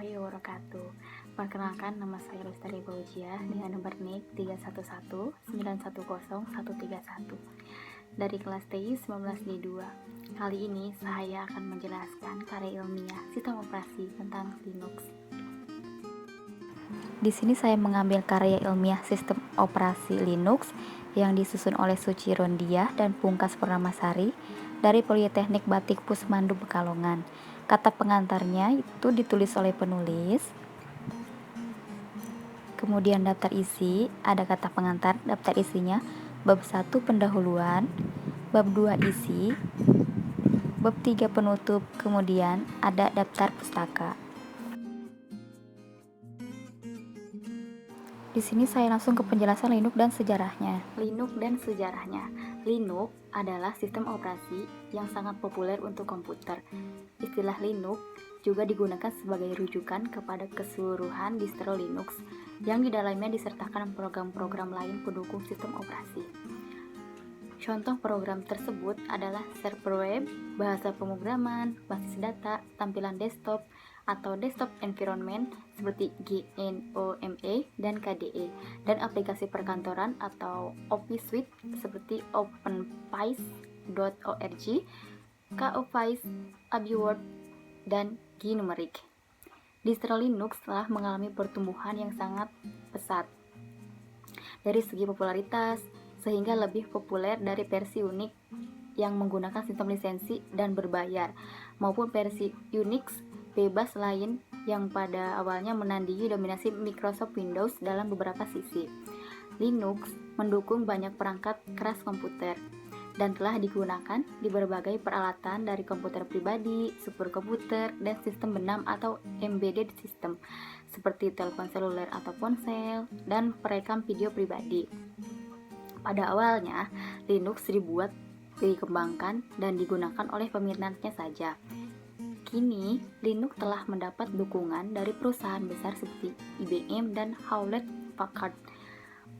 warahmatullahi wabarakatuh. Perkenalkan, nama saya Lestari Fauzia dengan nomor NIK 311910131 dari kelas TI 19D2. Kali ini saya akan menjelaskan karya ilmiah sistem operasi tentang Linux. Di sini saya mengambil karya ilmiah sistem operasi Linux yang disusun oleh Suci Rondiah dan Pungkas Purnamasari dari Politeknik Batik Pusmandu Pekalongan. Kata pengantarnya itu ditulis oleh penulis. Kemudian daftar isi, ada kata pengantar, daftar isinya bab 1 pendahuluan, bab 2 isi, bab 3 penutup, kemudian ada daftar pustaka. Di sini saya langsung ke penjelasan Linux dan sejarahnya. Linux adalah sistem operasi yang sangat populer untuk komputer. Istilah Linux juga digunakan sebagai rujukan kepada keseluruhan distro Linux yang di dalamnya disertakan program-program lain pendukung sistem operasi. Contoh program tersebut adalah server web, bahasa pemrograman, basis data, tampilan desktop, atau desktop environment seperti GNOME dan KDE, dan aplikasi perkantoran atau Office Suite seperti OpenOffice.org, KOffice, AbiWord, dan GNumeric. Distro Linux telah mengalami pertumbuhan yang sangat pesat dari segi popularitas, sehingga lebih populer dari versi Unix yang menggunakan sistem lisensi dan berbayar, maupun versi Unix bebas lain yang pada awalnya menandingi dominasi Microsoft Windows dalam beberapa sisi. Linux mendukung banyak perangkat keras komputer dan telah digunakan di berbagai peralatan dari komputer pribadi, superkomputer, dan sistem benam atau embedded system seperti telepon seluler atau ponsel, dan perekam video pribadi. Pada awalnya, Linux dibuat, dikembangkan, dan digunakan oleh peminatnya saja. Kini, Linux telah mendapat dukungan dari perusahaan besar seperti IBM dan Hewlett-Packard.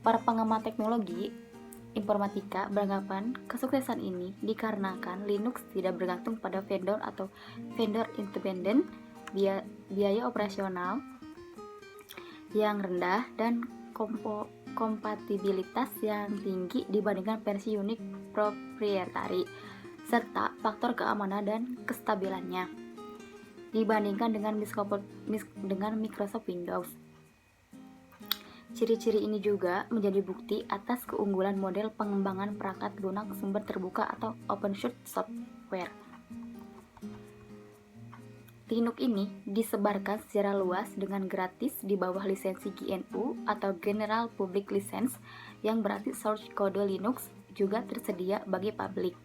Para penggemar teknologi informatika beranggapan kesuksesan ini dikarenakan Linux tidak bergantung pada vendor atau vendor independen, biaya operasional yang rendah, dan kompatibilitas yang tinggi dibandingkan versi Unix proprietary, serta faktor keamanan dan kestabilannya dibandingkan dengan Microsoft Windows. Ciri-ciri ini juga menjadi bukti atas keunggulan model pengembangan perangkat lunak sumber terbuka atau open source software. Linux ini disebarkan secara luas dengan gratis di bawah lisensi GNU atau General Public License, yang berarti source code Linux juga tersedia bagi publik.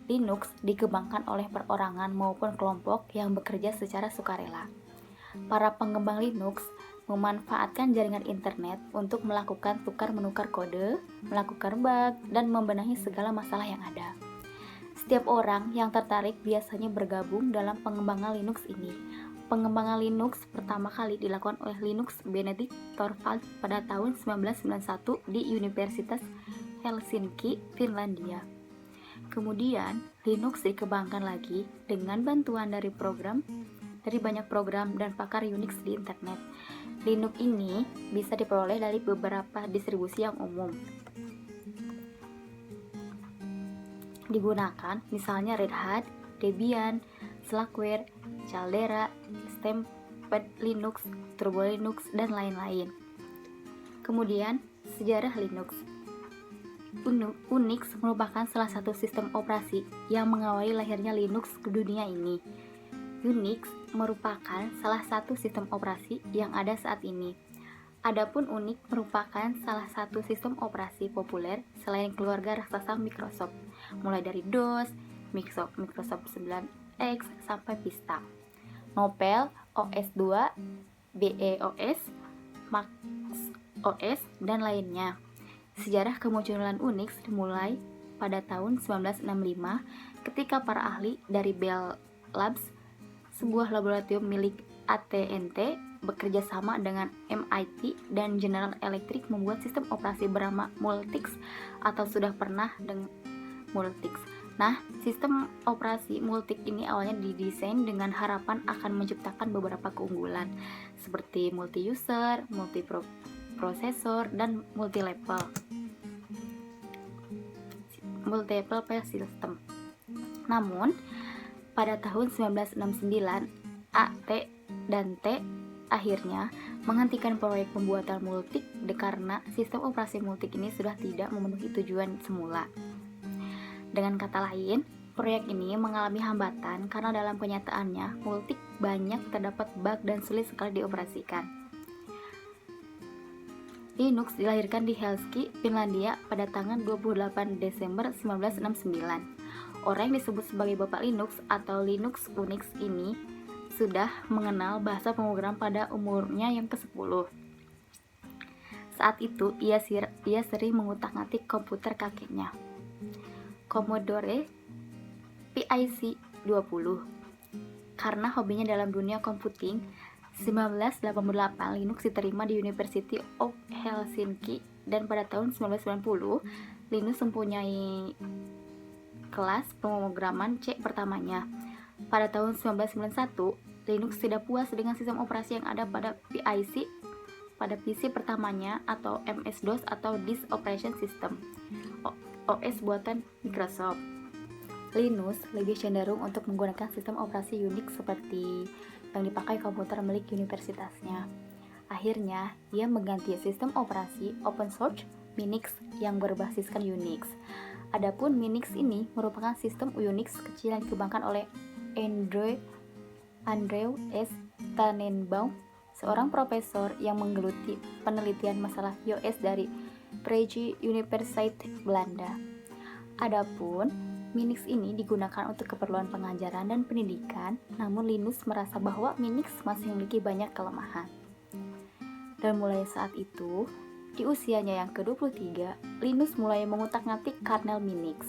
Linux dikembangkan oleh perorangan maupun kelompok yang bekerja secara sukarela. Para pengembang Linux memanfaatkan jaringan internet untuk melakukan tukar-menukar kode, melakukan bug, dan membenahi segala masalah yang ada. Setiap orang yang tertarik biasanya bergabung dalam pengembangan Linux ini. Pengembangan Linux pertama kali dilakukan oleh Linus Benedict Torvalds pada tahun 1991 di Universitas Helsinki, Finlandia. Kemudian, Linux dikembangkan lagi dengan bantuan dari banyak program dan pakar Unix di internet. Linux ini bisa diperoleh dari beberapa distribusi yang umum digunakan, misalnya Red Hat, Debian, Slackware, Caldera, Stampede Linux, Turbo Linux, dan lain-lain. Kemudian, sejarah Linux. Unix merupakan salah satu sistem operasi yang mengawali lahirnya Linux ke dunia ini. Unix merupakan salah satu sistem operasi yang ada saat ini. Adapun Unix merupakan salah satu sistem operasi populer selain keluarga raksasa Microsoft, mulai dari DOS, Microsoft 9X, sampai Vista, Novell, OS2, BeOS, Mac OS, dan lainnya. Sejarah kemunculan Unix dimulai pada tahun 1965 ketika para ahli dari Bell Labs, sebuah laboratorium milik AT&T, bekerja sama dengan MIT dan General Electric membuat sistem operasi bernama Multics atau sudah pernah dengan Multics. Nah, sistem operasi multik ini awalnya didesain dengan harapan akan menciptakan beberapa keunggulan seperti multi-user, multi-prosesor, dan multi-level file system. Namun, pada tahun 1969, A, T, dan T akhirnya menghentikan proyek pembuatan multik karena sistem operasi multik ini sudah tidak memenuhi tujuan semula. Dengan kata lain, proyek ini mengalami hambatan karena dalam kenyataannya multik banyak terdapat bug dan sulit sekali dioperasikan. Linux dilahirkan di Helsinki, Finlandia pada tanggal 28 Desember 1969. Orang yang disebut sebagai Bapak Linux atau Linux Unix ini sudah mengenal bahasa pemrogram pada umurnya yang ke-10. Saat itu, ia sering mengutak-ngatik komputer kakeknya, Commodore PIC-20. Karena hobinya dalam dunia computing, 1988 Linux diterima di University of Helsinki dan pada tahun 1990 Linux mempunyai kelas pemrograman C pertamanya. Pada tahun 1991, Linux tidak puas dengan sistem operasi yang ada pada PC pertamanya atau MS-DOS atau Disk Operation System, OS buatan Microsoft. Linus lebih cenderung untuk menggunakan sistem operasi Unix seperti yang dipakai komputer milik universitasnya. Akhirnya, ia mengganti sistem operasi open source Minix yang berbasiskan Unix. Adapun Minix ini merupakan sistem Unix kecil yang dikembangkan oleh Andrew S. Tannenbaum, seorang profesor yang menggeluti penelitian masalah iOS dari Vrije Universiteit Belanda. Adapun Minix ini digunakan untuk keperluan pengajaran dan pendidikan, namun Linus merasa bahwa Minix masih memiliki banyak kelemahan. Dan mulai saat itu, di usianya yang ke-23, Linus mulai mengutak-ngatik kernel Minix.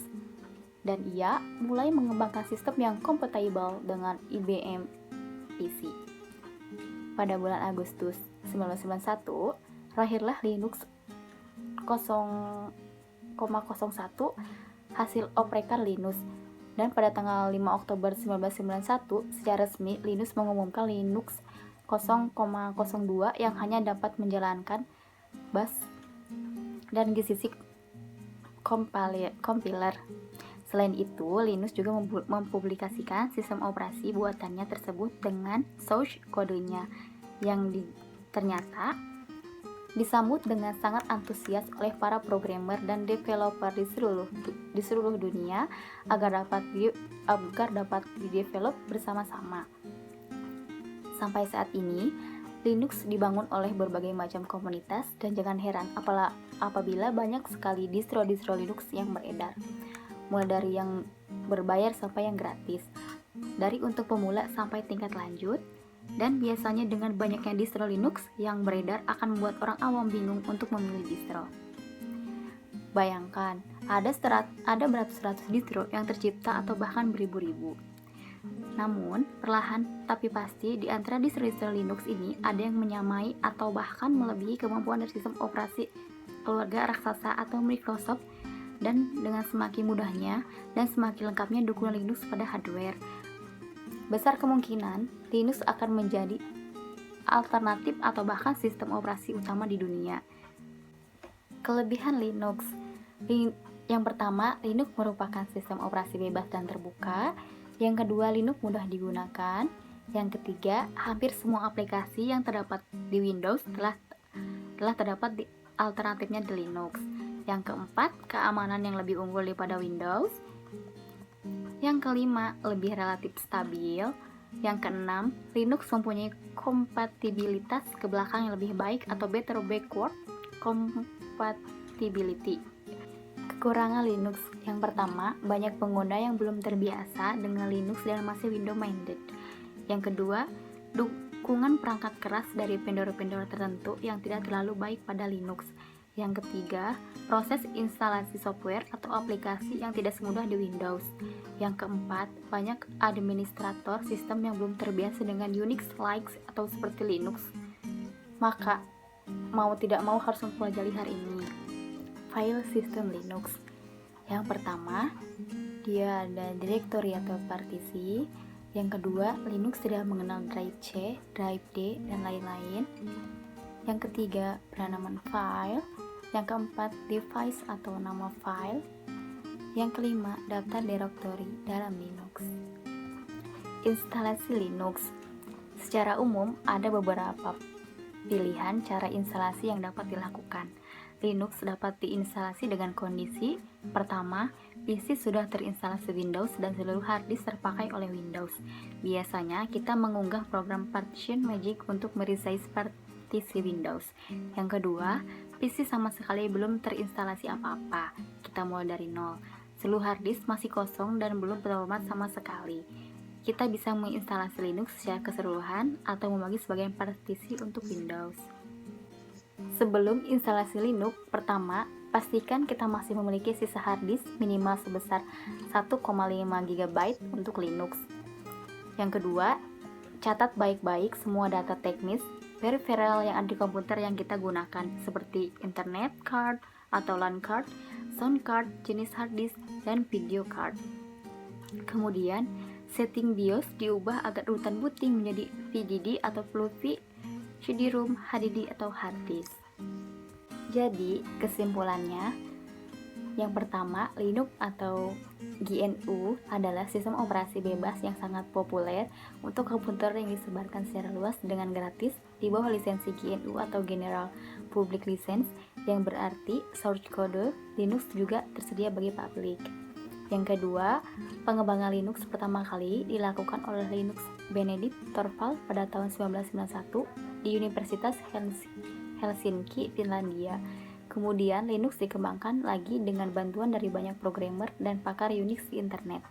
Dan ia mulai mengembangkan sistem yang kompatibel dengan IBM PC. Pada bulan Agustus 1991, lahirlah Linux 0,01 hasil oprekan Linus, dan pada tanggal 5 Oktober 1991 secara resmi Linus mengumumkan Linux 0,02 yang hanya dapat menjalankan bash dan GCC compiler. Selain itu, Linus juga mempublikasikan sistem operasi buatannya tersebut dengan source kodenya yang ternyata disambut dengan sangat antusias oleh para programmer dan developer di seluruh dunia agar dapat di-develop bersama-sama. Sampai saat ini, Linux dibangun oleh berbagai macam komunitas dan jangan heran apabila banyak sekali distro-distro Linux yang beredar, mulai dari yang berbayar sampai yang gratis, dari untuk pemula sampai tingkat lanjut. Dan biasanya dengan banyaknya distro Linux yang beredar akan membuat orang awam bingung untuk memilih distro. Bayangkan, ada beratus-ratus distro yang tercipta atau bahkan beribu-ribu. Namun, perlahan tapi pasti di antara distro-distro Linux ini ada yang menyamai atau bahkan melebihi kemampuan dari sistem operasi keluarga raksasa atau Microsoft, dan dengan semakin mudahnya dan semakin lengkapnya dukungan Linux pada hardware, besar kemungkinan Linux akan menjadi alternatif atau bahkan sistem operasi utama di dunia. Kelebihan Linux. Yang pertama, Linux merupakan sistem operasi bebas dan terbuka. Yang kedua, Linux mudah digunakan. Yang ketiga, hampir semua aplikasi yang terdapat di Windows telah terdapat di alternatifnya di Linux. Yang keempat, keamanan yang lebih unggul daripada Windows. Yang kelima, lebih relatif stabil. Yang keenam, Linux mempunyai kompatibilitas ke belakang yang lebih baik atau better backward compatibility. Kekurangan Linux. Yang pertama, banyak pengguna yang belum terbiasa dengan Linux dan masih Windows minded. Yang kedua, dukungan perangkat keras dari vendor-vendor tertentu yang tidak terlalu baik pada Linux. Yang ketiga, proses instalasi software atau aplikasi yang tidak semudah di Windows. Yang keempat, banyak administrator sistem yang belum terbiasa dengan Unix-like atau seperti Linux. Maka, mau tidak mau harus mempelajari hari ini. File system Linux. Yang pertama, dia ada directory atau partisi. Yang kedua, Linux tidak mengenal drive C, drive D, dan lain-lain. Yang ketiga, penanaman file. Yang keempat, device atau nama file. Yang kelima, daftar directory dalam Linux. Instalasi Linux. Secara umum, ada beberapa pilihan cara instalasi yang dapat dilakukan. Linux dapat diinstalasi dengan kondisi: pertama, PC sudah terinstalasi Windows dan seluruh hard disk terpakai oleh Windows. Biasanya kita mengunggah program Partition Magic untuk meresize partisi Windows. Yang kedua, PC sama sekali belum terinstalasi apa-apa. Kita mulai dari nol. Seluruh hard disk masih kosong dan belum terformat sama sekali. Kita bisa menginstalasi Linux secara keseluruhan atau membagi sebagian partisi untuk Windows. Sebelum instalasi Linux, pertama, pastikan kita masih memiliki sisa hard disk minimal sebesar 1,5 GB untuk Linux. Yang kedua, catat baik-baik semua data teknis, peripheral yang ada di komputer yang kita gunakan, seperti internet card atau LAN card, sound card, jenis hard disk, dan video card. Kemudian, setting BIOS diubah agar urutan booting menjadi VDD atau floppy, CD-ROM, HDD, atau hard disk. Jadi, kesimpulannya, yang pertama, Linux atau GNU adalah sistem operasi bebas yang sangat populer untuk komputer yang disebarkan secara luas dengan gratis di bawah lisensi GNU atau General Public License, yang berarti source code Linux juga tersedia bagi publik. Yang kedua, pengembangan Linux pertama kali dilakukan oleh Linus Benedict Torvald pada tahun 1991 di Universitas Helsinki, Finlandia. Kemudian Linux dikembangkan lagi dengan bantuan dari banyak programmer dan pakar Unix di internet.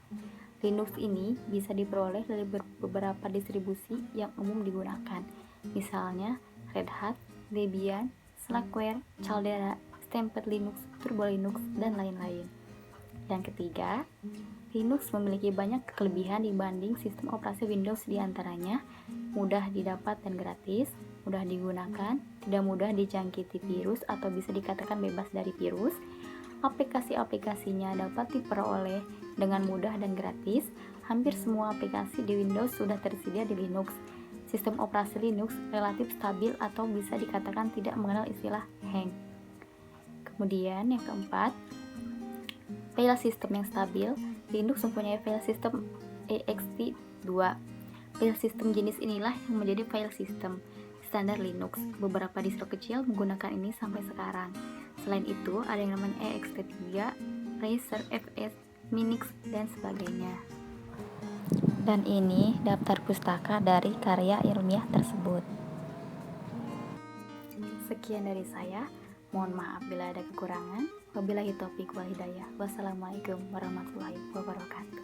Linux ini bisa diperoleh dari beberapa distribusi yang umum digunakan, misalnya Red Hat, Debian, Slackware, Caldera, Stampede Linux, Turbo Linux, dan lain-lain. Yang ketiga, Linux memiliki banyak kelebihan dibanding sistem operasi Windows, diantaranya mudah didapat dan gratis, mudah digunakan, tidak mudah dijangkiti virus atau bisa dikatakan bebas dari virus. Aplikasi-aplikasinya dapat diperoleh dengan mudah dan gratis. Hampir semua aplikasi di Windows sudah tersedia di Linux. Sistem operasi Linux relatif stabil atau bisa dikatakan tidak mengenal istilah hang. Kemudian yang keempat, file system yang stabil. Linux mempunyai file system ext2. File system jenis inilah yang menjadi file system standar Linux. Beberapa distro kecil menggunakan ini sampai sekarang. Selain itu, ada yang namanya ext3, Razer FS, Minix, dan sebagainya. Dan ini daftar pustaka dari karya ilmiah tersebut. Sekian dari saya. Mohon maaf bila ada kekurangan. Wabillahi taufiq wal hidayah. Wassalamualaikum warahmatullahi wabarakatuh.